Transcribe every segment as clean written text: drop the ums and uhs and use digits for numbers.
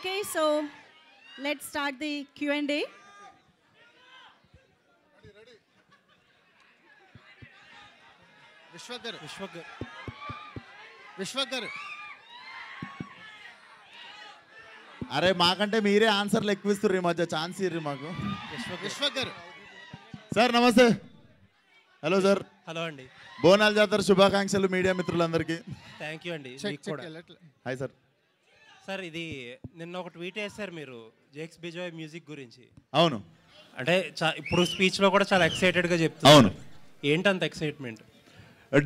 Okay, so let's start the Q&A. Vishwak అరే మాకంటే మీరే ఆన్సర్లు ఎక్కువ ఇస్తారు ఈ మధ్య ఛాన్స్ ఇర్రి మాకు. విశ్వక్ గారు సార్ నమస్తే. Hello sir. హలో అండి. బోనాల జాతర శుభాకాంక్షలు మీడియా మిత్రులందరికీ. థ్యాంక్ యూ అండి. Hi sir. సార్ ఇది నిన్న ఒక ట్వీట్ వేశారు మీరు జేక్స్ బిజాయ్ మ్యూజిక్ గురించి. అవును. అంటే ఇప్పుడు స్పీచ్లో కూడా చాలా ఎక్సైటెడ్గా చెప్తాను. అవును. ఏంటంత ఎక్సైట్మెంట్?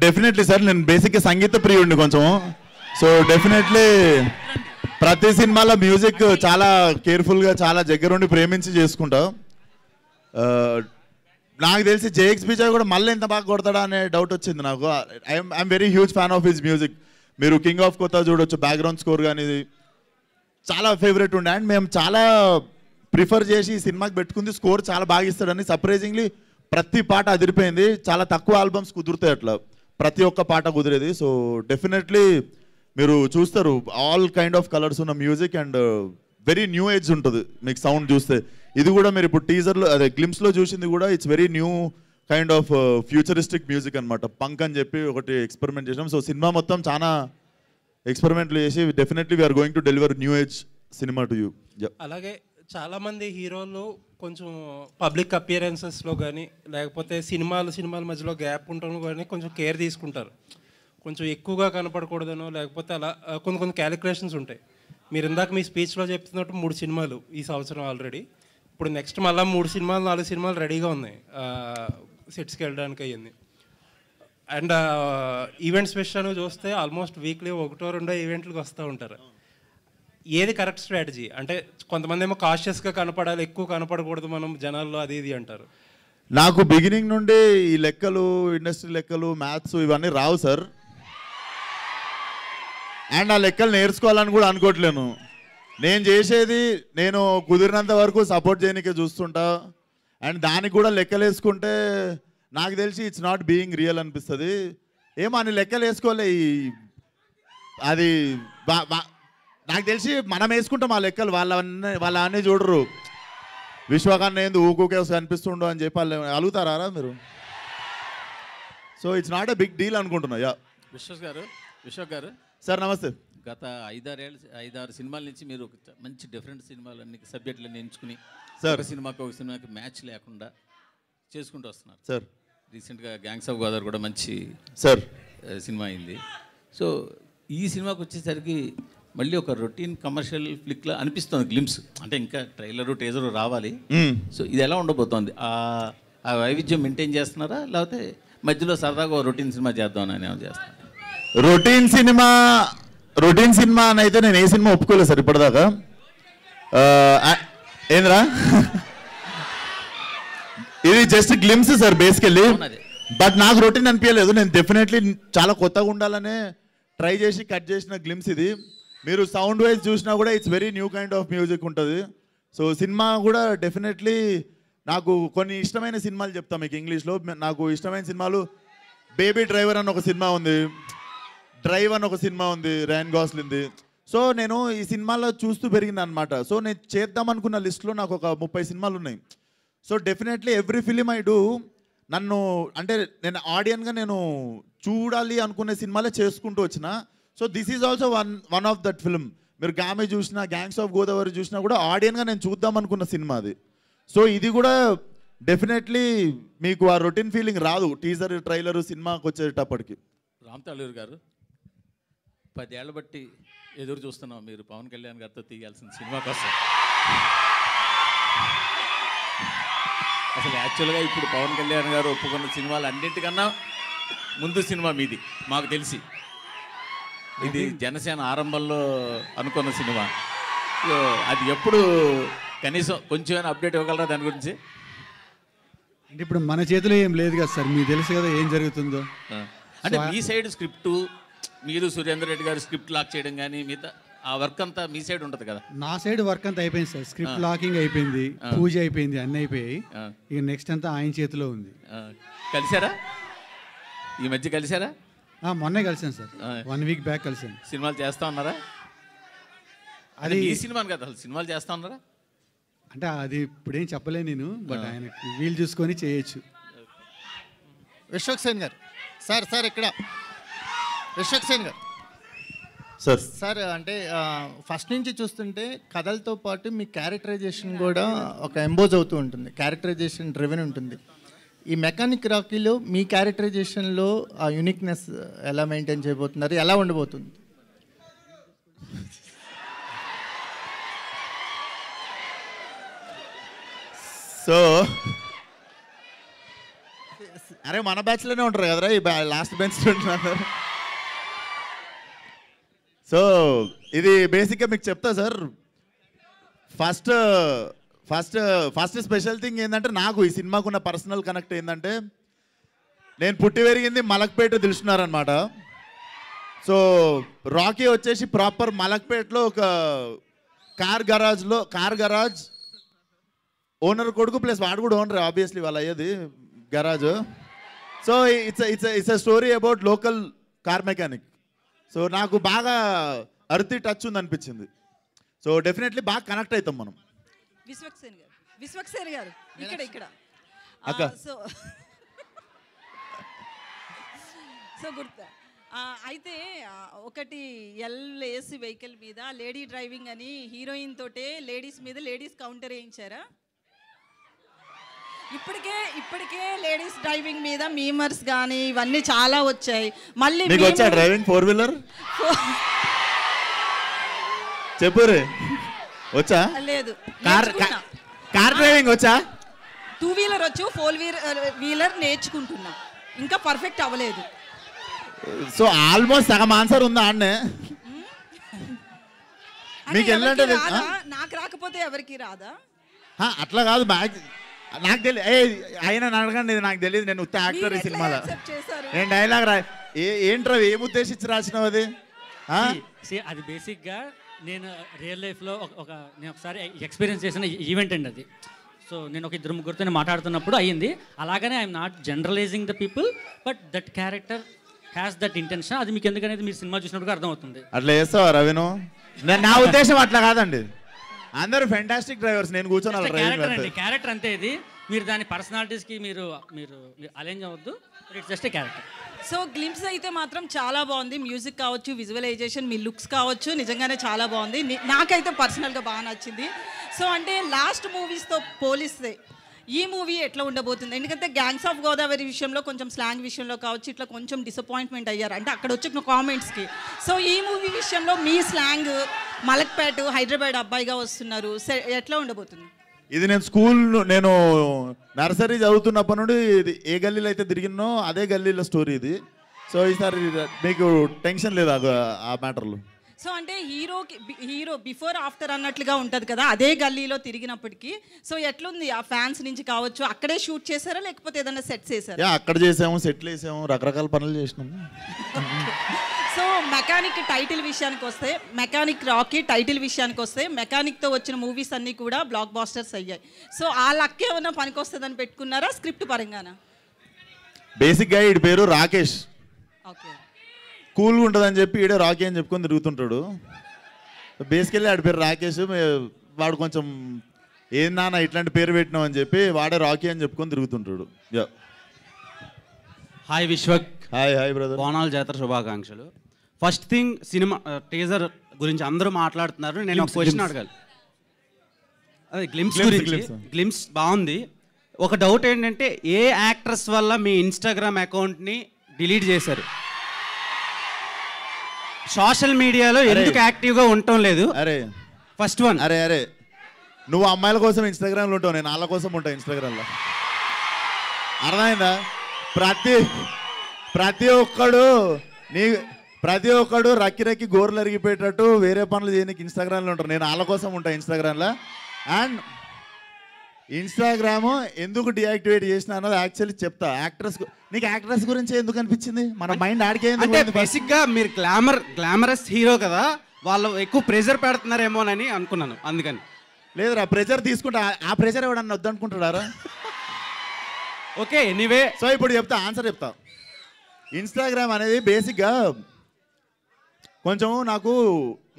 డెఫినెట్లీ సార్, నేను బేసిక్గా సంగీత ప్రియుడిని కొంచెం. సో డెఫినెట్లీ ప్రతి సినిమాలో మ్యూజిక్ చాలా కేర్ఫుల్గా చాలా దగ్గరుండి ప్రేమించి చేసుకుంటా. నాకు తెలిసి జేఎక్స్ బిజాయ్ కూడా మళ్ళీ ఎంత బాగా కొడతాడా అనే డౌట్ వచ్చింది నాకు. I'm very huge fan of his music. మీరు కింగ్ ఆఫ్ కొత్త చూడొచ్చు, బ్యాక్గ్రౌండ్ స్కోర్ కానీ చాలా ఫేవరెట్ ఉండే. అండ్ మేము చాలా ప్రిఫర్ చేసి ఈ సినిమాకి పెట్టుకుంది, స్కోర్ చాలా బాగా ఇస్తాడని. సర్ప్రైజింగ్లీ ప్రతి పాట అదిరిపోయింది. చాలా తక్కువ ఆల్బమ్స్ కుదురుతాయి అట్లా, ప్రతి ఒక్క పాట కుదిరేది. సో డెఫినెట్లీ మీరు చూస్తారు ఆల్ కైండ్ ఆఫ్ కలర్స్ ఉన్న music and very new age ఉంటుంది మీకు సౌండ్ చూస్తే. ఇది కూడా మీరు ఇప్పుడు టీజర్లో అదే గ్లిమ్స్లో చూసింది కూడా it's very new kind of futuristic music అనమాట. పంక్ అని చెప్పి ఒకటి ఎక్స్పెరిమెంట్ చేసాం. సో సినిమా మొత్తం చాలా ఎక్స్పెరిమెంట్లు చేసి definitely we're going to deliver new age cinema to you. అలాగే చాలామంది హీరోలు కొంచెం పబ్లిక్ అపియరెన్సెస్లో కానీ లేకపోతే సినిమాల మధ్యలో గ్యాప్ ఉండడం కానీ కొంచెం కేర్ తీసుకుంటారు. కొంచెం ఎక్కువగా కనపడకూడదనో లేకపోతే అలా కొన్ని క్యాలిక్యులేషన్స్ ఉంటాయి. మీరు ఇందాక మీ స్పీచ్లో చెప్తున్నట్టు 3 సినిమాలు ఈ సంవత్సరం ఆల్రెడీ. ఇప్పుడు నెక్స్ట్ మళ్ళీ 3 సినిమాలు 4 సినిమాలు రెడీగా ఉన్నాయి సెట్స్కి వెళ్ళడానికి అయ్యింది. అండ్ ఈవెంట్స్ విషయాన్ని చూస్తే ఆల్మోస్ట్ వీక్లీ 1-2 ఈవెంట్లకు వస్తూ ఉంటారు. ఏది కరెక్ట్ స్ట్రాటజీ? అంటే కొంతమంది ఏమో కాషియస్గా కనపడాలి, ఎక్కువ కనపడకూడదు మనం జనాల్లో, అది ఇది అంటారు. నాకు బిగినింగ్ నుండి ఈ లెక్కలు, ఇండస్ట్రీ లెక్కలు, మ్యాథ్స్ ఇవన్నీ రావు సార్. అండ్ ఆ లెక్కలు నేర్చుకోవాలని కూడా అనుకోవట్లేను. నేను చేసేది నేను కుదిరినంత వరకు సపోర్ట్ చేయడానికే చూస్తుంటా. అండ్ దానికి కూడా లెక్కలు వేసుకుంటే నాకు తెలిసి ఇట్స్ నాట్ బీయింగ్ రియల్ అనిపిస్తుంది. ఏమో అని లెక్కలు వేసుకోలే. అది నాకు తెలిసి మనం వేసుకుంటాం ఆ లెక్కలు, వాళ్ళ అన్నీ చూడరు. విశ్వకాన్ని ఏంది ఊకూకే కనిపిస్తుండో అని చెప్పి వాళ్ళు అలుగుతారా మీరు? So it's not a big deal అనుకుంటున్నా. యా విశ్వక్ గారు సార్ నమస్తే. గత 5-6 సినిమాల నుంచి మీరు మంచి డిఫరెంట్ సినిమాలన్నీ సబ్జెక్టులన్నీ ఎంచుకుని ఒక సినిమాకి మ్యాచ్ లేకుండా చేసుకుంటూ వస్తున్నారు సార్. రీసెంట్గా గ్యాంగ్స్ ఆఫ్ గోదావరి కూడా మంచి సార్ సినిమా అయింది. సో ఈ సినిమాకి వచ్చేసరికి మళ్ళీ ఒక రొటీన్ కమర్షియల్ ఫ్లిక్లా అనిపిస్తుంది గ్లిమ్స్. అంటే ఇంకా ట్రైలరు టీజరు రావాలి. సో ఇది ఎలా ఉండబోతోంది? ఆ వైవిధ్యం మెయింటైన్ చేస్తున్నారా లేకపోతే మధ్యలో సరదాగా రొటీన్ సినిమా చేద్దామని ఏమైనా చేస్తున్నారు? రొటీన్ సినిమా అని అయితే నేను ఏ సినిమా ఒప్పుకోలేదు సార్ ఇప్పటిదాకా. ఏంద్రా ఇది just glimpse sir basically. But నాకు రొటీన్ అనిపించలేదు. నేను డెఫినెట్లీ చాలా కొత్తగా ఉండాలనే ట్రై చేసి కట్ చేసిన గ్లిమ్స్ ఇది. మీరు సౌండ్ వైజ్ చూసినా కూడా it's very new kind of music ఉంటుంది. సో సినిమా కూడా డెఫినెట్లీ నాకు కొన్ని ఇష్టమైన సినిమాలు చెప్తాను మీకు ఇంగ్లీష్లో. నాకు ఇష్టమైన సినిమాలు బేబీ డ్రైవర్ అని ఒక సినిమా ఉంది, డ్రైవ్ అని ఒక సినిమా ఉంది ర్యాన్ గాస్లిన్ది. సో నేను ఈ సినిమాలో చూస్తూ పెరిగింది అనమాట. సో నేను చేద్దాం అనుకున్న లిస్ట్లో నాకు ఒక 30 సినిమాలు ఉన్నాయి. So definitely every film I do నన్ను అంటే నేను ఆడియన్గా నేను చూడాలి అనుకునే సినిమాలే చేసుకుంటూ వచ్చిన. So this is also one of that film. మీరు గామే చూసినా, గ్యాంగ్స్ ఆఫ్ గోదావరి చూసినా కూడా ఆడియన్గా నేను చూద్దాం అనుకున్న సినిమా అది. సో ఇది కూడా డెఫినెట్లీ మీకు ఆ రొటీన్ ఫీలింగ్ రాదు టీజర్ ట్రైలర్ సినిమాకి వచ్చేటప్పటికి. రామ్ తాళూరు గారు 10 ఏళ్ళ బట్టి ఎదురు చూస్తున్నాం మీరు పవన్ కళ్యాణ్ గారితో తీయాల్సిన సినిమా కోసం. అసలు యాక్చువల్గా ఇప్పుడు పవన్ కళ్యాణ్ గారు ఒప్పుకున్న సినిమాలు అన్నింటికన్నా ముందు సినిమా మీది మాకు తెలిసి. ఇది జనసేన ఆరంభంలో అనుకున్న సినిమా. అది ఎప్పుడు కనీసం కొంచెం అప్డేట్ ఇవ్వగలరా దాని గురించి? అంటే ఇప్పుడు మన చేతిలో ఏం లేదు కదా సార్, మీకు తెలుసు కదా ఏం జరుగుతుందో. అంటే మీ సైడ్ స్క్రిప్టు, మీరు సురేందర్ రెడ్డి గారు స్క్రిప్ట్ లాక్ చేయడం కానీ మిగతా ఆ వర్క్ అంతా మీ సైడ్ ఉంటుంది కదా? నా సైడ్ వర్క్ అంతా అయిపోయింది సార్. స్క్రిప్ట్ లాకింగ్ అయిపోయింది, పూజ అయిపోయింది, అన్నీ అయిపోయాయి. ఇక నెక్స్ట్ అంతా ఆయన చేతిలో ఉంది. కలిసారా ఈ మధ్య? కలిసారా? మొన్నే కలిసాను సార్, 1 వీక్ బ్యాక్ కలిసాను. సినిమాలు చేస్తా ఉన్నారా? అది ఈ సినిమా కదా, అసలు సినిమాలు చేస్తా ఉన్నారా? అంటే అది ఇప్పుడేం చెప్పలేను నేను, బట్ ఆయన వీలు చూసుకొని చేయొచ్చు. విశ్వక్ సేన్ గారు, సార్ ఇక్కడ విశ్వక్ సేన్ గారు సార్, అంటే ఫస్ట్ నుంచి చూస్తుంటే కథలతో పాటు మీ క్యారెక్టరైజేషన్ కూడా ఒక ఎంబోజ్ అవుతూ ఉంటుంది, క్యారెక్టరైజేషన్ డ్రివెన్ ఉంటుంది. ఈ మెకానిక్ రాకీలో మీ క్యారెక్టరైజేషన్లో ఆ యూనిక్నెస్ ఎలా మెయింటైన్ చేయబోతున్నారు, ఎలా ఉండబోతుంది? సో అరే మన బ్యాచ్లోనే ఉంటారు కదరా, ఈ లాస్ట్ బెంచ్ ఉంటున్నారు. సో ఇది బేసిక్గా మీకు చెప్తా sir. First first first special thing ఏంటంటే, నాకు ఈ సినిమాకున్న పర్సనల్ కనెక్ట్ ఏంటంటే, నేను పుట్టి పెరిగింది మలక్పేట తెలుసున్నారనమాట. సో రాకీ వచ్చేసి ప్రాపర్ మలక్పేటలో ఒక కార్ గరాజ్ ఓనర్ కొడుకు ప్లస్ వాడు కూడా ఓనర్, ఆబ్వియస్లీ వాళ్ళు అయ్యేది garage. So it's a story about local car mechanic. So నాకు బాగా అర్తి టచ్ ఉంది అనిపించింది. సో డెఫినెట్లీ బాగా కనెక్ట్ అవుతాం మనం. విశ్వక్ సేన్ గారు ఇక్కడ అక్క. సో గుర్తా అయితే ఒకటి ఎల్ఏసి వెహికల్ మీద లేడీ డ్రైవింగ్ అని హీరోయిన్ తోటే లేడీస్ మీద లేడీస్ కౌంటర్ వేయించారా? ఇప్పటికే లేడీస్ డ్రైవింగ్ మీద మీమర్స్ కానీ ఇవన్నీ చాలా వచ్చాయి. మళ్ళీ మీకు వచ్చా డ్రైవింగ్ 4-వీలర్? చెప్పు రే, వచ్చా? లేదు, కార్ డ్రైవింగ్ వచ్చా? 2-వీలర్ వచ్చు, 4-వీలర్ నేర్చుకుంటున్నా, ఇంకా పర్ఫెక్ట్ అవ్వలేదు. సో ఆల్మోస్ట్ సగం ఆన్సర్ ఉందా అన్నే? మీకు వెళ్ళంటే నాకు రాకపోతే ఎవరికి రాదా? అట్లా కాదు, నాకు తెలియదు. ఆయన అడగండి, నాకు తెలియదు. నేను ఉత్త యాక్టర్ ఈ సినిమాలో. నేను డైలాగ్ ఏంట్రా, ఏం ఉద్దేశించి రాసినావు అది? అది బేసిక్గా నేను రియల్ లైఫ్లో నేను ఒకసారి ఎక్స్పీరియన్స్ చేసిన ఈవెంట్ అండి అది. సో నేను ఒక 2-3 మాట్లాడుతున్నప్పుడు అయ్యింది. అలాగనే I'm not generalising the people, but that character has that intention. అది మీకు ఎందుకనేది మీరు సినిమా చూసినప్పుడు అర్థమవుతుంది. అట్లా చేస్తావా రవిను? నా ఉద్దేశం అట్లా కాదండి, అందరూ ఫెంటాస్టిక్ డ్రైవర్స్. నేను కూర్చొని క్యారెక్టర్ అంతే. ఇది మీరు దాని పర్సనాలిటీస్కి మీరు అలైన్ అవ్వద్దు. It's just a character. So glimpse అయితే మాత్రం చాలా బాగుంది. మ్యూజిక్ కావచ్చు, విజువలైజేషన్, మీ లుక్స్ కావచ్చు, నిజంగానే చాలా బాగుంది. నాకైతే పర్సనల్గా బాగా నచ్చింది. సో అంటే లాస్ట్ మూవీస్తో పోలిస్తే ఈ మూవీ ఎట్లా ఉండబోతుంది? ఎందుకంటే గ్యాంగ్స్ ఆఫ్ గోదావరి విషయంలో కొంచెం స్లాంగ్ విషయంలో కావచ్చు ఇట్లా కొంచెం డిసప్పాయింట్మెంట్ అయ్యారు, అంటే అక్కడ వచ్చిన కామెంట్స్కి. సో ఈ మూవీ విషయంలో మీ స్లాంగ్ మలక్పేట హైదరాబాద్ అబ్బాయిగా వస్తున్నారు, ఎట్లా ఉండబోతుంది? ఇది నేను నర్సరీ చదువుతున్నప్పటి నుండి ఇది ఏ గల్లీలో అయితే తిరిగినో అదే గల్లీలో స్టోరీ ఇది. సో ఈసారి మీకు టెన్షన్ లేదు ఆ మ్యాటర్లో. సో అంటే హీరో బిఫోర్ ఆఫ్టర్ అన్నట్లుగా ఉంటుంది కదా అదే గల్లీలో తిరిగినప్పటికీ. సో ఎట్లుంది ఆ ఫ్యాన్స్ నుంచి కావచ్చు? అక్కడే షూట్ చేశారా లేకపోతే ఏదైనా సెట్స్ చేశారా? అక్కడ చేసాము, సెట్లు వేసాము, రకరకాల పనులు చేసినాము. సో మెకానిక్ టైటిల్ విషయానికి వస్తే, మెకానిక్ రాకీ టైటిల్ విషయానికి వస్తే, మెకానిక్తో వచ్చిన మూవీస్ అన్నీ కూడా బ్లాక్ బాస్టర్స్ అయ్యాయి. సో ఆ లక్ ఏమైనా పనికొస్తుందని పెట్టుకున్నారా స్క్రిప్ట్ పరంగానా? బేసిక్గా వీడి పేరు రాకేష్, ఓకే, కూల్గా ఉంటుందని చెప్పి ఈడే రాకీ అని చెప్పుకొని తిరుగుతుంటాడు. బేసికల్లీ ఆడి పేరు రాకేష్. వాడు కొంచెం ఏం నాన్న ఇట్లాంటి పేరు పెట్టినావు అని చెప్పి వాడే రాకీ అని చెప్పుకొని తిరుగుతుంటాడు. హాయ్ విశ్వక్. Hi brother. బోనాల జాతర శుభాకాంక్షలు. ఫస్ట్ థింగ్, సినిమా టీజర్ గురించి అందరూ మాట్లాడుతున్నారు. నేను ఒక క్వశ్చన్ అడగాలి. అదే గ్లిమ్స్ గురించి. గ్లిమ్స్ బాగుంది. ఒక డౌట్ ఏంటంటే, ఏ యాక్ట్రెస్ వల్ల మీ ఇన్స్టాగ్రామ్ అకౌంట్ని డిలీట్ చేశారు? సోషల్ మీడియాలో ఎందుకు యాక్టివ్గా ఉండటం లేదు? అరే ఫస్ట్ వన్. అరే నువ్వు అమ్మాయిల కోసం ఇన్స్టాగ్రామ్లో ఉంటావు, నేను వాళ్ళ కోసం ఉంటాను ఇన్స్టాగ్రామ్లో. అర్థమైందా? ప్రతి ఒక్కడు రక్కి గోర్లు అరిగిపోయేటట్టు వేరే పనులు చేయడానికి ఇన్స్టాగ్రామ్లో ఉంటారు. నేను వాళ్ళ కోసం ఉంటాను ఇన్స్టాగ్రామ్లో. అండ్ ఇన్స్టాగ్రామ్ ఎందుకు డియాక్టివేట్ చేసిన అన్నది యాక్చువల్లీ చెప్తా. నీకు యాక్ట్రెస్ గురించి ఎందుకు అనిపించింది? మన మైండ్ ఆడికే. బేసిక్గా మీరు గ్లామరస్ హీరో కదా, వాళ్ళు ఎక్కువ ప్రెషర్ పెడుతున్నారేమోనని అనుకున్నాను, అందుకని. లేదురా, ప్రెషర్ తీసుకుంటా. ఆ ప్రెషర్ ఎవడన్నా వద్దనుకుంటాడారా? Okay, anyway. సో ఇప్పుడు ఆన్సర్ చెప్తా. ఇన్స్టాగ్రామ్ అనేది బేసిక్గా కొంచెం నాకు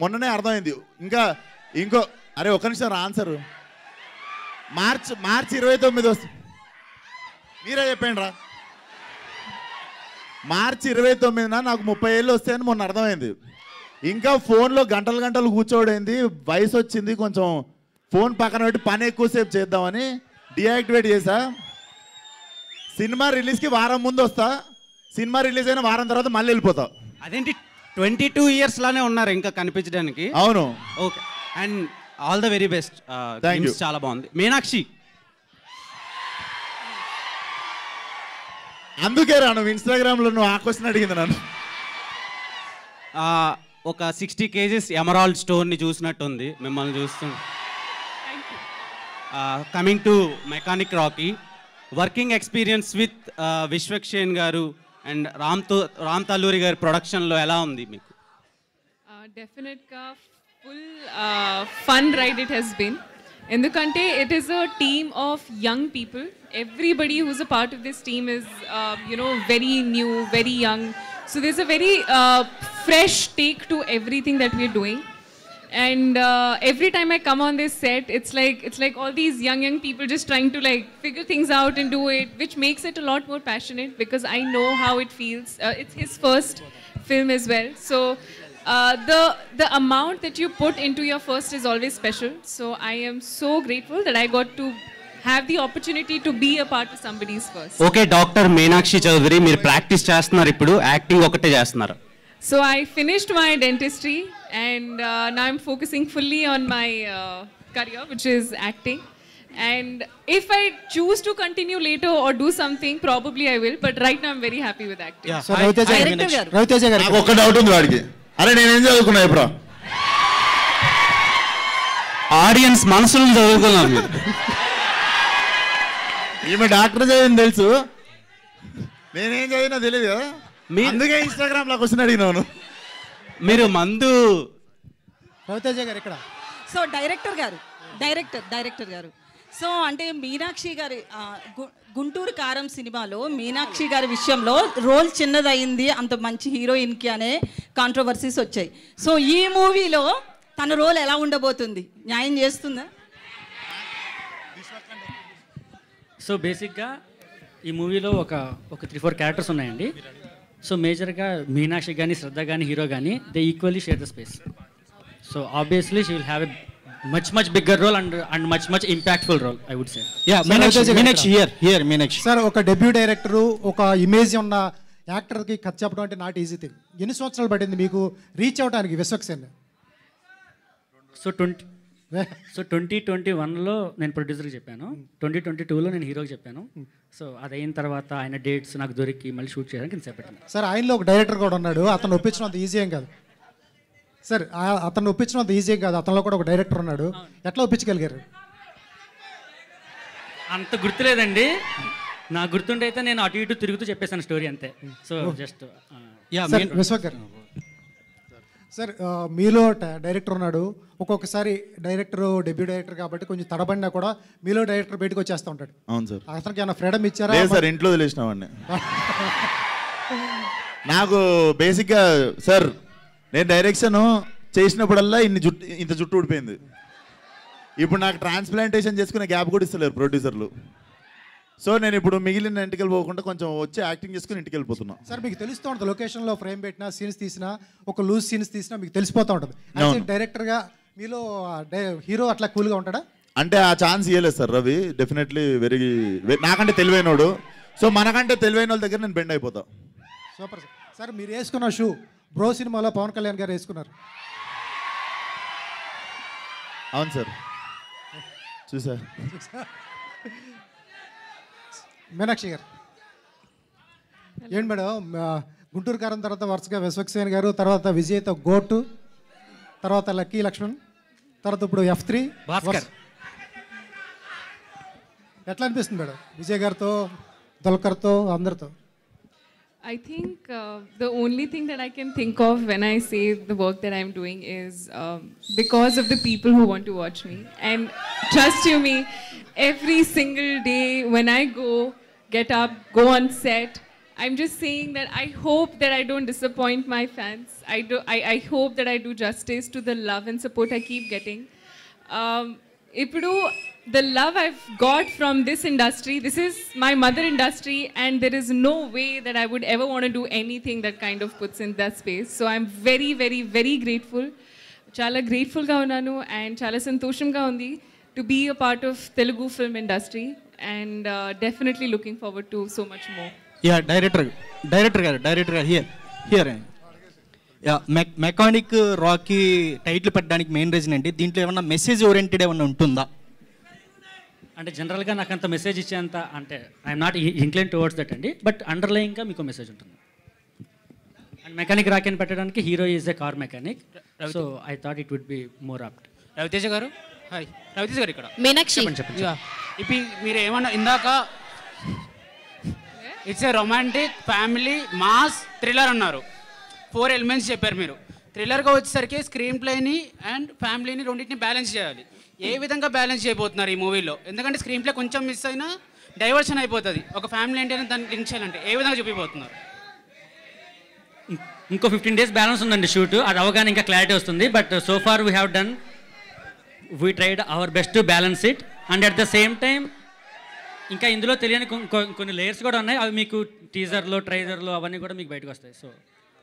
మొన్ననే అర్థమైంది. ఇంకా ఇంకో అరే ఒక నిమిషం ఆన్సర్. మార్చి 29 వస్తుంది. మీరే చెప్పండి రా. మార్చి 29న నాకు 30 ఏళ్ళు వస్తాయని మొన్న అర్థమైంది. ఇంకా ఫోన్లో గంటలు కూర్చోడైంది. వయసు వచ్చింది, కొంచెం ఫోన్ పక్కన పెట్టి పని ఎక్కువసేపు చేద్దామని డియాక్టివేట్ చేసా. సినిమా రిలీజ్కి వారం ముందు వస్తా, సినిమా రిలీజ్ అయిన వారం తర్వాత మళ్ళీ వెళ్ళిపోతా. అదేంటి 22 ఇయర్స్ లానే ఉన్నారు ఇంకా కనిపించడానికి? అవును. Okay, and all the very best. చాలా బాగుంది. మీనాక్షి, అందుకే రా నువ్వు ఇన్స్టాగ్రామ్లో నువ్వు ఆ క్వశ్చన్ అడిగింది నన్ను. ఒక 60 kgs ఎమరాల్డ్ స్టోన్ని చూసినట్టుంది మిమ్మల్ని చూస్తుంది. Coming to mechanic Rocky, working experience with Vishwaksen garu and Ram Talluri గారి ప్రొడక్షన్లో ఎలా ఉంది మీకు? డెఫినెట్గా full fun ride it has been. ఎందుకంటే it is a team of young people. Everybody who's a part of this team is, very new, very young. So there's a very fresh take to everything that we're doing. And every time I come on this set, it's like all these young people just trying to like figure things out and do it, which makes it a lot more passionate because I know how it feels. It's his first film as well. So the amount that you put into your first is always special. So I am so grateful that I got to have the opportunity to be a part of somebody's first. Okay, doctor Meenakshi Chaudhary, మీరు practice చేస్తున్నారు ఇప్పుడు, acting ఒకటే చేస్తున్నారు? So I finished my dentistry and now I'm focusing fully on my career, which is acting. And if I choose to continue later or do something, probably I will. But right now I'm very happy with acting. Yeah. So Raviteja garu. నాకు ఒక doubt ఉంది వాడికి. అరే నేనేం చదువుకున్నా ఇప్పుడు? Audience మనసులను చదువుకున్నాను. ఈమె డాక్టర్ చదివింది తెలుసు, నేనేం చదివినా తెలియదు కదా. అందుకే ఇన్స్టాగ్రామ్లో క్వశ్చన్ అడిగినాను. మీరు మందు రవితేజ గారు ఇక్కడ. సో డైరెక్టర్ గారు సో అంటే మీనాక్షి గారి గుంటూరు కారం సినిమాలో మీనాక్షి గారి విషయంలో రోల్ చిన్నదయింది అంత మంచి హీరోయిన్కి అనే కాంట్రవర్సీస్ వచ్చాయి. సో ఈ మూవీలో తన రోల్ ఎలా ఉండబోతుంది? న్యాయం చేస్తుందా? సో బేసిక్గా ఈ మూవీలో ఒక 3-4 క్యారెక్టర్స్ ఉన్నాయండి. సో మేజర్గా మీనాక్షి కానీ శ్రద్ధ కానీ హీరో కానీ they equally share the space. So obviously she will have a much bigger role and much impactful role, I would say. Yeah, Meenakshi here Meenakshi. Sir, ఒక డెబ్యూ డైరెక్టర్, ఒక image ఉన్న యాక్టర్కి కథ చెప్పడం అంటే నాట్ ఈజీ థింగ్. ఎన్ని సంవత్సరాలు పట్టింది మీకు రీచ్ అవడానికి విశ్వక్సేన్? సో 2021లో నేను ప్రొడ్యూసర్కి చెప్పాను, 2022లో నేను హీరోకి చెప్పాను. సో అది అయిన తర్వాత ఆయన డేట్స్ నాకు దొరికి మళ్ళీ షూట్ చేయడానికి నేను చెప్పాను. సార్ ఆయనలో ఒక డైరెక్టర్ కూడా ఉన్నాడు, అతను ఒప్పించడం అంత ఈజీ ఏం కాదు సార్. అతను ఒప్పించడం అంత ఈజీ కాదు, అతనిలో కూడా ఒక డైరెక్టర్ ఉన్నాడు. ఎట్లా ఒప్పించగలిగారు? అంత గుర్తులేదండి, నాకు గుర్తుండే అయితే నేను అటు ఇటు తిరుగుతూ చెప్పేసాను స్టోరీ అంతే. So just Vishwak garu sir, మీలో డైరెక్టర్ ఉన్నాడు. ఒక్కొక్కసారి డైరెక్టర్ డెబ్యూ డైరెక్టర్ కాబట్టి కొంచెం తడబడినా కూడా మీలో డైరెక్టర్ బయటకు వచ్చేస్తూ ఉంటాడు. అవును సార్. అతనికి ఏమైనా ఫ్రీడమ్ ఇచ్చారా? లేదు సార్, ఇంట్లో వదిలేసినామండి. నాకు బేసిక్గా సార్ నేను డైరెక్షన్ చేసినప్పుడల్లా ఇంత జుట్టు ఊడిపోయింది. ఇప్పుడు నాకు ట్రాన్స్ప్లాంటేషన్ చేసుకునే గ్యాప్ కూడా ఇస్తలేరు ప్రొడ్యూసర్లు. సో నేను ఇప్పుడు మిగిలిన ఇంటికి వెళ్ళిపోకుండా కొంచెం వచ్చి యాక్టింగ్ చేసుకుని ఇంటికి వెళ్ళిపోతున్నా. సార్ మీకు తెలుస్తూ ఉంటుంది, లొకేషన్లో ఫ్రేమ్ పెట్టినా సీన్స్ తీసినా ఒక లూజ్ సీన్స్ తీసినా మీకు తెలిసిపోతూ ఉంటుంది. డైరెక్టర్గా మీలో హీరో అట్లా కూల్గా ఉంటాడా? అంటే ఆ ఛాన్స్ ఇవ్వలేదు సార్ రవి. డెఫినెట్లీ నాకంటే తెలివైనోడు. సో మనకంటే తెలివైన వాళ్ళ దగ్గర నేను బెండ్ అయిపోతా. Super sir. సార్ మీరు వేసుకున్న షూ బ్రో సినిమాలో పవన్ కళ్యాణ్ గారు వేసుకున్నారు. అవును సార్, చూసా. మీనాక్షి గారు ఏంటి మేడం, గుంటూరు కారం తర్వాత వరుసగా విశ్వక్సేన్ గారు, తర్వాత విజయ్తో గోటు, తర్వాత లక్కీ లక్ష్మణ్, తర్వాత ఇప్పుడు F3 భాస్కర్. ఎట్లా అనిపిస్తుంది మేడం విజయ్ గారితో, దుల్కర్తో, అందరితో? I think the only thing that I can think of when I say the work that I'm doing is because of the people who want to watch me. And trust you me, every single day when I get up, go on set, I'm just saying that I hope that I don't disappoint my fans. I hope that I do justice to the love and support I keep getting. ఇప్పుడు the love I've got from this industry, this is my mother industry, and there is no way that I would ever want to do anything that kind of puts in that space. So I'm very, very, very grateful. Chala grateful ga unnanu and chala santosham undi to be a part of Telugu film industry, and definitely looking forward to so much more. Yeah, director garu here. Yeah mechanic Rocky title పెట్టడానికి main reason ఏంటి? దీంట్లో ఏమన్నా message oriented ఏమన్నా ఉంటుందా? అంటే జనరల్గా నాకు అంత మెసేజ్ ఇచ్చేంత అంటే I'm not incline towards that అండి, బట్ అండర్లైన్గా మీకు మెసేజ్ ఉంటుంది. అండ్ మెకానిక్ రాకీ అని పెట్టడానికి hero is a car mechanic, so I thought it would be more apt. Raviteja garu, hi. Raviteja గారు ఇక్కడ. మీనాక్షి చెప్పండి. ఇప్పుడు మీరు ఏమన్నా ఇందాక it's a romantic family mass thriller అన్నారు. 4 ఎలిమెంట్స్ చెప్పారు మీరు. థ్రిల్లర్గా వచ్చేసరికి స్క్రీన్ ప్లేని అండ్ ఫ్యామిలీని రెండింటిని బ్యాలెన్స్ చేయాలి. ఏ విధంగా బ్యాలెన్స్ చేయబోతున్నారు ఈ మూవీలో? ఎందుకంటే స్క్రీన్ ప్లే కొంచెం మిస్ అయినా డైవర్షన్ అయిపోతుంది. ఒక ఫ్యామిలీ అంటే దాన్ని లింక్ చేయాలంటే ఏ విధంగా చూపిపోతున్నారు? ఇంకో 15 days బ్యాలెన్స్ ఉందండి షూట్, అది అవగానే ఇంకా క్లారిటీ వస్తుంది. But so far we have done, we tried our best to balance it, and at the same time ఇంకా ఇందులో తెలియని కొన్ని లేయర్స్ కూడా ఉన్నాయి. అవి మీకు టీజర్లో ట్రైలర్లో అవన్నీ కూడా మీకు బయటకు వస్తాయి. So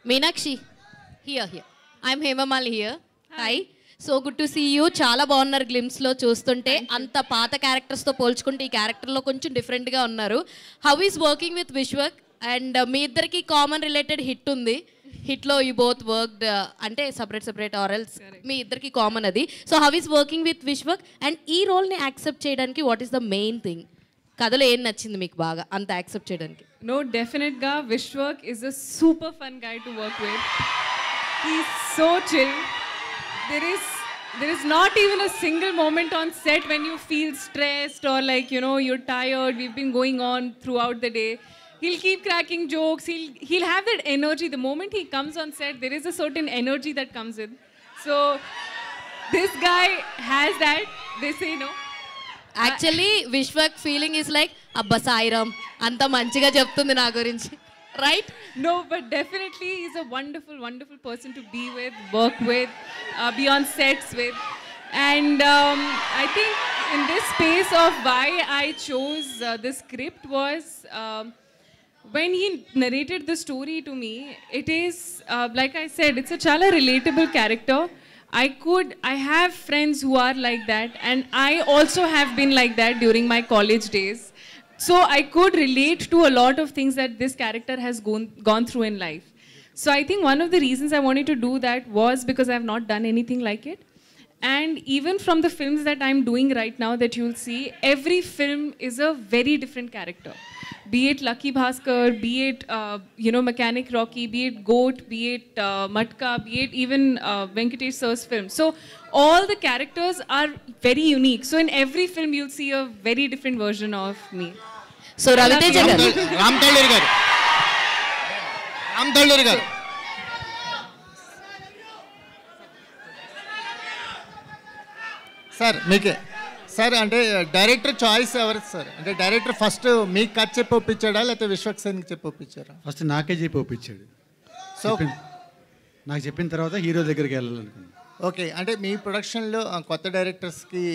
Meenakshi here I'm Hemamali here. Hi, so good to see you. చాలా బాగున్నారు గ్లిమ్స్లో చూస్తుంటే. అంత పాత క్యారెక్టర్స్తో పోల్చుకుంటే ఈ క్యారెక్టర్లో కొంచెం డిఫరెంట్గా ఉన్నారు. How is working with Vishwak? And మీ ఇద్దరికి కామన్ రిలేటెడ్ హిట్ ఉంది. హిట్లో యూ బోత్ వర్క్డ్ అంటే సపరేట్ ఆర్ఎల్స్ మీ ఇద్దరికి కామన్ అది. So how is working with Vishwak and ఈ రోల్ని యాక్సెప్ట్ చేయడానికి what is the main thing? కథలో ఏం నచ్చింది మీకు బాగా అంత యాక్సెప్ట్ చేయడానికి? No, definitely Vishwak is a super fun guy to work with. He's so chill. There is not even a single moment on set when you feel stressed or like, you know, you're tired. We've been going on throughout the day. He'll keep cracking jokes. He'll have that energy. The moment he comes on set, there is a certain energy that comes in. So this guy has that. They say no. Actually Vishwak feeling is like అబ్బా సాయిరామ్ అంత మంచిగా చెప్తుంది నా గురించి, right? No, but definitely he's a wonderful, wonderful person to be with, work with, be on sets with. And I think in this space of why I chose the script was when he narrated the story to me, it is, like I said, it's a chala relatable character. I have friends who are like that, and I also have been like that during my college days. So I could relate to a lot of things that this character has gone through in life. So I think one of the reasons I wanted to do that was because I have not done anything like it. And even from the films that I'm doing right now that you'll see, every film is a very different character. Be it Lucky Bhaskar, be it, Mechanic Rocky, be it Goat, be it Matka, be it even Venkatesh sir's film. So all the characters are very unique. So in every film you'll see a very different version of me. So Raviteja garu, Ram Talluri garu. Sir మీకే sir, అంటే director choice ఎవరు sir? అంటే director first మీకు కథ చెప్పి ఒప్పించాడా లేకపోతే విశ్వక్ సేన్కి చెప్పి ఒప్పించారా? First నాకే చెప్పి ఒప్పించాడు. సో నాకు చెప్పిన తర్వాత హీరో దగ్గరికి వెళ్ళాలనుకున్నాను. ఓకే, అంటే మీ ప్రొడక్షన్లో కొత్త డైరెక్టర్స్కి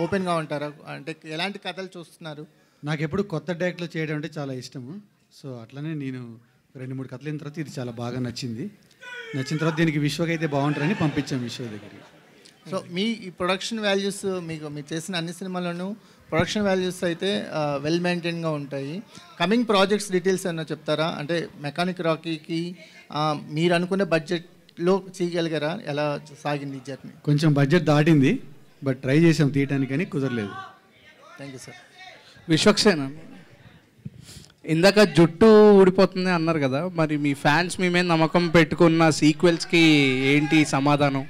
ఓపెన్గా ఉంటారా? అంటే ఎలాంటి కథలు చూస్తున్నారు? నాకు ఎప్పుడు కొత్త డైరెక్టర్లు చేయడం అంటే చాలా ఇష్టము. సో అట్లనే నేను 2-3 కథలు అయిన తర్వాత ఇది చాలా బాగా నచ్చింది. నచ్చిన తర్వాత దీనికి విశ్వక్ అయితే బాగుంటారని పంపించాం విశ్వక్ దగ్గరికి. సో మీ ఈ ప్రొడక్షన్ వాల్యూస్ మీరు చేసిన అన్ని సినిమాల్లోనూ ప్రొడక్షన్ వాల్యూస్ అయితే వెల్ మెయింటైన్గా ఉంటాయి. కమింగ్ ప్రాజెక్ట్స్ డీటెయిల్స్ ఏమన్నా చెప్తారా? అంటే మెకానిక్ రాకీకి మీరు అనుకునే బడ్జెట్లో చేయగలిగారా? ఎలా సాగింది జర్నీ? కొంచెం బడ్జెట్ దాటింది, బట్ ట్రై చేసాం తీయటానికి, కానీ కుదరలేదు. Thank you sir. Vishwak Sen, ఇందాక జుట్టు ఊడిపోతుంది అన్నారు కదా, మరి మీ ఫ్యాన్స్ మీ మీద నమ్మకం పెట్టుకున్న సీక్వెల్స్కి ఏంటి సమాధానం?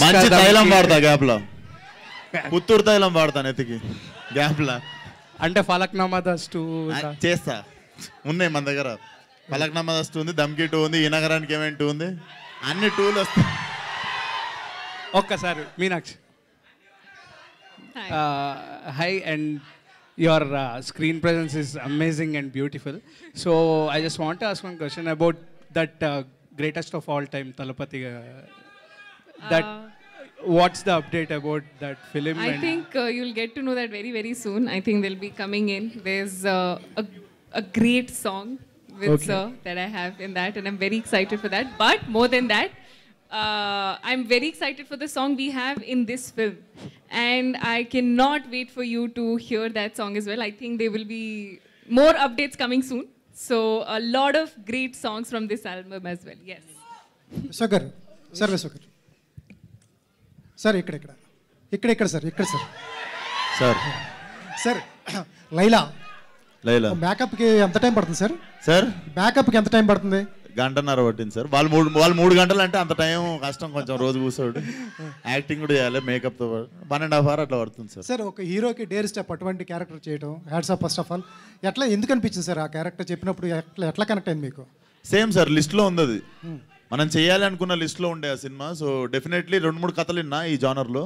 మంచి తైలం వాడతా గ్యాప్లో, పుత్తూరు తైలం వాడతాను ఎత్తికి గ్యాప్లా. అంటే ఫలక్నామా దస్ట్ చేస్తా, ఉన్నాయి మన దగ్గర. ఫలక్నామా దస్ట్ ఉంది, దమ్కి 2 ఉంది, ఈ నగరానికి ఏమేమి 2 ఉంది, అన్ని 2లు వస్తాయి. ఒక్కసారి Meenakshi. Hi, and your screen presence is amazing and beautiful. So I just want to ask one question about that greatest of all time, Talapati that what's the update about that film? I think you'll get to know that very, very soon. I think they'll be coming in. There's a great song with Sir that I have in that, and I'm very excited for that. But more than that, I'm very excited for the song we have in this film. And I cannot wait for you to hear that song as well. I think there will be more updates coming soon. So a lot of great songs from this album as well. Yes. Vishwak sir Vishwak sir ఇక్కడ sir sir Laila మేకప్కి ఎంత time పడుతుంది sir మేకప్కి ఎంత time పడుతుంది? గంటన్నర పట్టింది sir. వాళ్ళు 3 గంటలు అంటే అంత టైం కష్టం, కొంచెం రోజు కూర్చోడు, యాక్టింగ్ కూడా చేయాలి, మేకప్తో 1.5 hours అట్లా పడుతుంది సార్. సార్ ఒక హీరోకి డేర్ స్టెప్ అటువంటి క్యారెక్టర్ చేయడం hats off first of all. ఎట్లా ఎందుకు అనిపించింది సార్ ఆ క్యారెక్టర్ చెప్పినప్పుడు? ఎట్లా కనెక్ట్ అయింది మీకు? సేమ్ సార్, లిస్ట్లో ఉంది అది, మనం చేయాలి అనుకున్న లిస్ట్లో ఉండే ఆ సినిమా. సో డెఫినెట్లీ 2-3 కథలు విన్నా ఈ జానర్లో.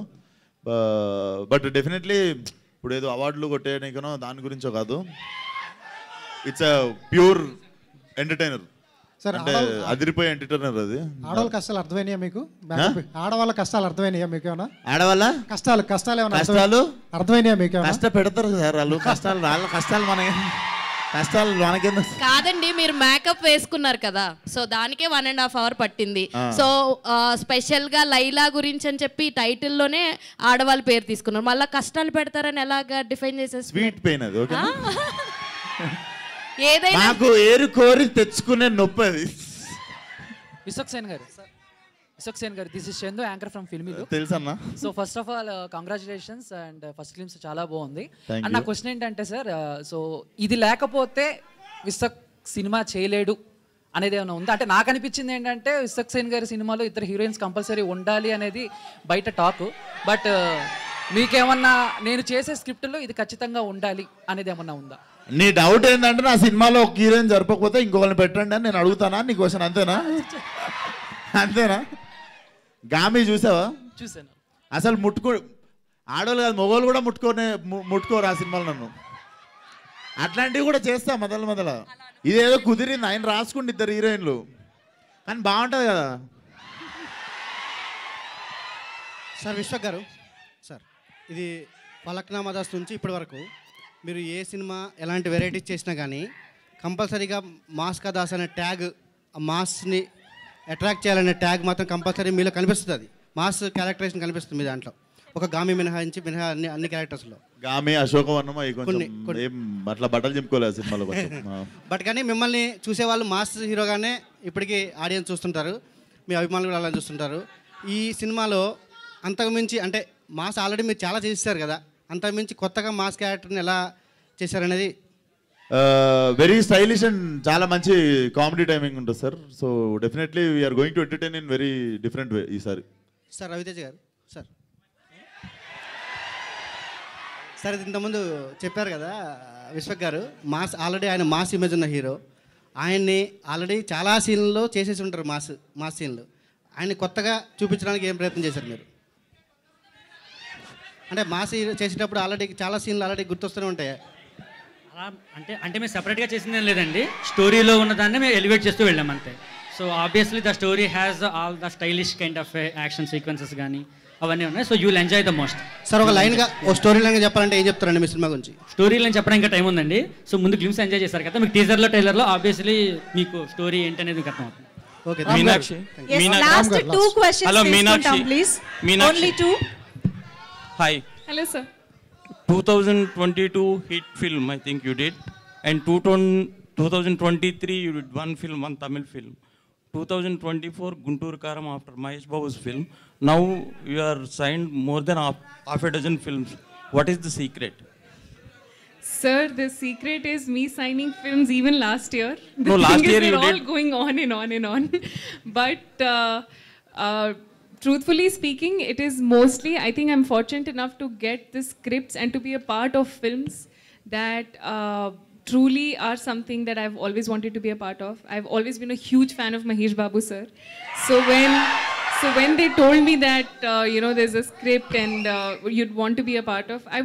బట్ డెఫినెట్లీ ఇప్పుడు ఏదో అవార్డులు కొట్టేయడానికనో దాని గురించో కాదు, ఇట్స్ అ ప్యూర్ ఎంటర్టైనర్. అంటే అదిరిపోయే ఎంటర్టైనర్ అది. ఆడవాళ్ళ కష్టాలు అర్థమైనాయా మీకు? ఆడవాళ్ళ కష్టాలు అర్థమైనాయా మీకు? ఏమన్నా ఆడవాళ్ళ కష్టాలు అర్థమైనాయా మీకు? కష్టపెడతారు సార్ వాళ్ళు, వాళ్ళ కష్టాలు మనకెందుకు? కాదండి, మీరు మేకప్ వేసుకున్నారు కదా, సో దానికే 1.5 hours పట్టింది. సో స్పెషల్ గా లైలా గురించి అని చెప్పి టైటిల్లోనే ఆడవాళ్ళ పేరు తీసుకున్నారు, మళ్ళీ కష్టాలు పెడతారని ఎలాగా డిఫైన్ చేసేసి? స్వీట్ పెయిన్ అది. ఓకే, ఏదైనా నాకు ఏరు కోరి తెచ్చుకునే నొప్పి అది. Vishwak Sen garu, this is Chandu, anchor from ఫిల్మీలు. తెలుసన్నా. So first of all congratulations and first glimpse చాలా బాగుంది. అండ్ నా క్వశ్చన్ ఏంటంటే సార్, సో ఇది లేకపోతే విశ్వక్ సినిమా చేయలేడు అనేది ఏమైనా ఉందా? అంటే నాకు అనిపించింది ఏంటంటే విశ్వక్ సేన్ గారి సినిమాలో 2 హీరోయిన్స్ కంపల్సరీ ఉండాలి అనేది బయట టాక్. బట్ మీకేమన్నా నేను చేసే స్క్రిప్ట్లో ఇది ఖచ్చితంగా ఉండాలి అనేది ఏమన్నా ఉందా? నీ డౌట్ ఏంటంటే నా సినిమాలో ఒక హీరోయిన్ జరపకపోతే ఇంకొకరిని పెట్టండి అని నేను అడుగుతానా? నీ క్వశ్చన్ అంతేనా? గామి చూసావా? చూసాను. అసలు ఆడవాళ్ళు కాదు, మగవాళ్ళు కూడా ముట్టుకోరు ఆ సినిమాలో నన్ను. అట్లాంటివి కూడా చేస్తా మొదల. ఇదేదో కుదిరింది, ఆయన రాసుకుంటే 2 హీరోయిన్లు, కానీ బాగుంటుంది కదా సార్. విశ్వక్ గారు సార్, ఇది పలక్నామా దాస్ నుంచి ఇప్పటి వరకు మీరు ఏ సినిమా ఎలాంటి వెరైటీస్ చేసినా కానీ కంపల్సరీగా మాస్ కా దాస్ అనే ట్యాగ్, మాస్ని అట్రాక్ట్ చేయాలనే ట్యాగ్ మాత్రం కంపల్సరీ మీలో కనిపిస్తుంది. అది మాస్ క్యారెక్టరేషన్ కనిపిస్తుంది మీ దాంట్లో, ఒక గామి మినహా అన్ని క్యారెక్టర్స్లో. గామి, అశోకవర్ణం అట్లా బట్టలు చెప్పుకోలేదు సినిమాలో. బట్ కానీ మిమ్మల్ని చూసేవాళ్ళు మాస్ హీరోగానే ఇప్పటికీ ఆడియన్స్ చూస్తుంటారు, మీ అభిమానులు కూడా అలా చూస్తుంటారు. ఈ సినిమాలో అంతకుమించి అంటే మాస్ ఆల్రెడీ మీరు చాలా చేస్తారు కదా, అంతకుమించి కొత్తగా మాస్ క్యారెక్టర్ని ఎలా చేశారనేది? వెరీ స్టైలిష్ అండ్ చాలా మంచి కామెడీ టైమింగ్ ఉంటుంది sir. So definitely we're going to entertain in very different way ఈసారి. సార్ రవితేజ గారు, సార్ ఇంతకుముందు చెప్పారు కదా విశ్వక్ గారు, మాస్ ఆల్రెడీ ఆయన మాస్ ఇమేజ్ ఉన్న హీరో, ఆయన్ని ఆల్రెడీ చాలా సీన్లలో చేసేసి ఉంటారు మాస్ సీన్లు. ఆయన్ని కొత్తగా చూపించడానికి ఏం ప్రయత్నం చేశారు మీరు? అంటే మాస్ చేసేటప్పుడు ఆల్రెడీ చాలా సీన్లు ఆల్రెడీ గుర్తొస్తూనే ఉంటాయి. అంటే మేము సెపరేట్గా చేసిందేం లేదండి, స్టోరీలో ఉన్నదాన్ని మేము ఎలివేట్ చేస్తూ వెళ్ళాం అంతే. So obviously the story has all the stylish kind of action sequences కానీ అవన్నీ ఉన్నాయి. So you will enjoy the most. Sir ఒక లైన్గా ఓ స్టోరీ లైన్గా చెప్పాలంటే ఏం చెప్తారండి మీ సినిమా గురించి? స్టోరీ లైన్ చెప్పడానికి ఇంకా టైం ఉందండి. సో ముందు గ్లిమ్స్ ఎంజాయ్ చేశారు కదా, మీకు టీజర్లో ట్రైలర్లో ఆబ్వియస్లీ మీకు స్టోరీ ఏంటి అనేది మీకు అర్థమవుతుంది. Okay, Meenakshi. Last 2 questions. Hello, Meenakshi. Please. Only 2. Hi. Hello, sir. 2022 hit film, I think you did. And 2023 you did one film, one Tamil film. 2024 Guntur Karam after Mahesh Babu's film. Now you are signed more than half a dozen films. What is the secret? Sir, the secret is me signing films even last year. No, last year you all did. going on and on and on. But truthfully speaking, it is mostly, I think I'm fortunate enough to get the scripts and to be a part of films that truly are something that I've always wanted to be a part of. I've always been a huge fan of Mahesh Babu sir. So when they told me that there's a script and you'd want to be a part of, I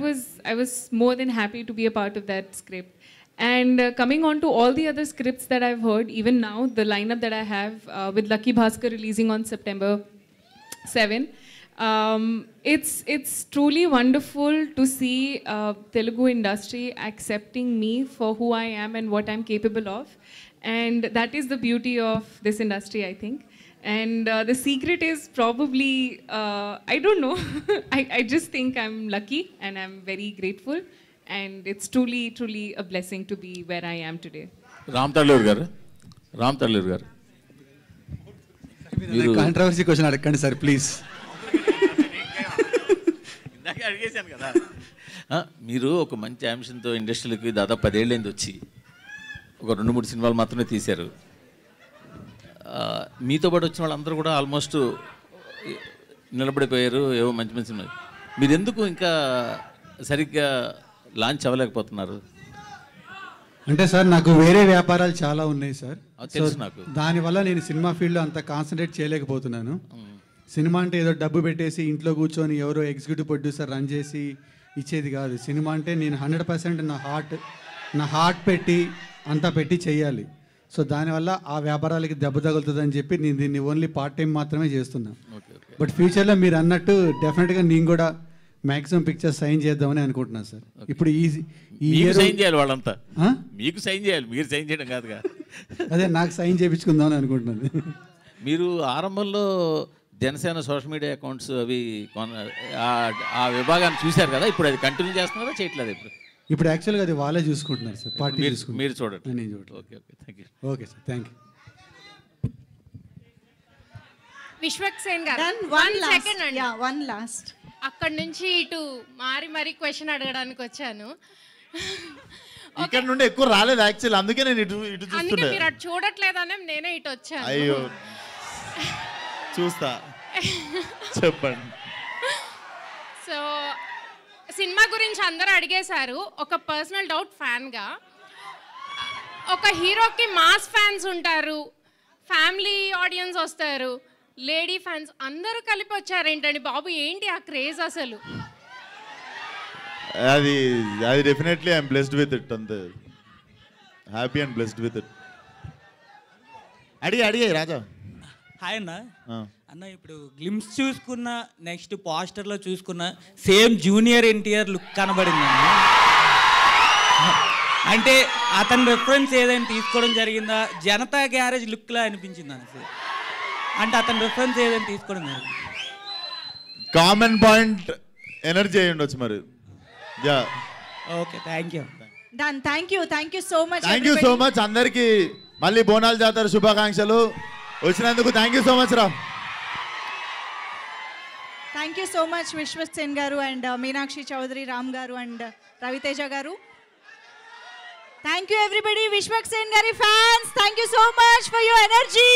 was more than happy to be a part of that script. And coming on to all the other scripts that I've heard, even now the lineup that I have with Lucky Bhaskar releasing on September, 7. It's truly wonderful to see Telugu industry accepting me for who I am and what I'm capable of, and that is the beauty of this industry, I think. And the secret is probably I don't know. I just think I'm lucky and I'm very grateful, and it's truly a blessing to be where I am today. Ram Talluru గారు controversy question అడగండి sir please. ఇందాక అడిగేశాను కదా. మీరు ఒక మంచి అంశంతో ఇండస్ట్రీలోకి దాదాపు 10 ఏళ్ళైంది వచ్చి ఒక 2-3 సినిమాలు మాత్రమే తీశారు. మీతో పాటు వచ్చిన వాళ్ళందరూ కూడా ఆల్మోస్ట్ నిలబడిపోయారు, ఏవో మంచి మంచి సినిమాలు. మీరు ఎందుకు ఇంకా సరిగ్గా లాంచ్ అవ్వలేకపోతున్నారు? అంటే సార్ నాకు వేరే వ్యాపారాలు చాలా ఉన్నాయి సార్. తెలుసు నాకు. దానివల్ల నేను సినిమా ఫీల్డ్లో అంత కాన్సన్ట్రేట్ చేయలేకపోతున్నాను. సినిమా అంటే ఏదో డబ్బు పెట్టేసి ఇంట్లో కూర్చొని ఎవరో ఎగ్జిక్యూటివ్ ప్రొడ్యూసర్ రన్ చేసి ఇచ్చేది కాదు. సినిమా అంటే నేను 100% నా హార్ట్ పెట్టి అంతా పెట్టి చేయాలి. సో దానివల్ల ఆ వ్యాపారాలకి దెబ్బ తగులుతుందని చెప్పి నేను దీన్ని ఓన్లీ పార్ట్ టైం మాత్రమే చేస్తున్నాను. బట్ ఫ్యూచర్లో మీరు అన్నట్టు డెఫినెట్గా నేను కూడా మ్యాక్సిమం పిక్చర్స్ సైన్ చేద్దామని అనుకుంటున్నాను సార్. ఇప్పుడు ఈ సైన్ చేయాలి వాళ్ళంతా, మీకు సైన్ చేయాలి, మీరు సైన్ చేయడం కాదుగా. అదే నాకు సైన్ చేయించుకుందామని అనుకుంటున్నాను. మీరు ఆరంభంలో జనసేన సోషల్ మీడియా అకౌంట్స్ అవి ఆ విభాగాన్ని చూశారు కదా, ఇప్పుడు అది కంటిన్యూ చేస్తున్నారా చేయట్లేదు? ఇప్పుడు యాక్చువల్గా అది వాళ్ళే చూసుకుంటున్నారు సార్, పార్టీ మీరు చూడండి. నేను చూడండి. Okay thank you. Okay sir, thank you. Vishwaksen గారు వన్ లాస్ట్ అక్కడ నుంచి ఇటు మారి క్వశ్చన్ అడగడానికి వచ్చాను. ఇక్కడ నుండి ఎక్కువ రాలేదు యాక్చువల్, అందుకే నేను ఇటు చూస్తున్నా. మీరు అటు చూడట్లేదనే నేనే ఇటు వచ్చాను. అయ్యో చూస్తా, చెప్పండి. సో సినిమా గురించి అందరూ అడిగేశారు. ఒక పర్సనల్ డౌట్ ఫ్యాన్గా, ఒక హీరోకి మాస్ ఫ్యాన్స్ ఉంటారు, ఫ్యామిలీ ఆడియన్స్ వస్తారు, లేడీ ఫ్యాన్స్ అందరూ కలిపి వచ్చారు ఏంటండి బాబు, ఏంటి ఆ క్రేజ్ అసలు? అది definitely I'm blessed with it, అంతే happy and blessed with it. అడిగే రాజా. హాయ్ అన్న. అన్న ఇప్పుడు గ్లిమ్స్ చూసుకున్న, నెక్స్ట్ పోస్టర్లో చూసుకున్న సేమ్ జూనియర్ ఎన్టీఆర్ లుక్ కనబడింది అన్న. అంటే అతని రెఫరెన్స్ ఏదైనా తీసుకోవడం జరిగిందా? జనతా గ్యారేజ్ లుక్లా అనిపించింది అన్న సార్. అంటే అతని రెఫరెన్స్ ఏదైనా తీసుకోవడం జరిగింది? కామన్ పాయింట్ ఎనర్జీ అయి ఉండొచ్చు మరి. Yeah okay, thank you. Done. Thank you so much. Thank you so much అందరికి. మళ్ళీ బోనాల జాతర శుభాకాంక్షలు. వచ్చినందుకు థ్యాంక్ యూ సో మచ్ రా. Thank you so much Vishwaksen గారు అండ్ మీనాక్షి చౌదరి, రామ్ గారు అండ్ రవితేజ గారు. Thank you everybody. Vishwaksen garu fans, thank you so much for your energy.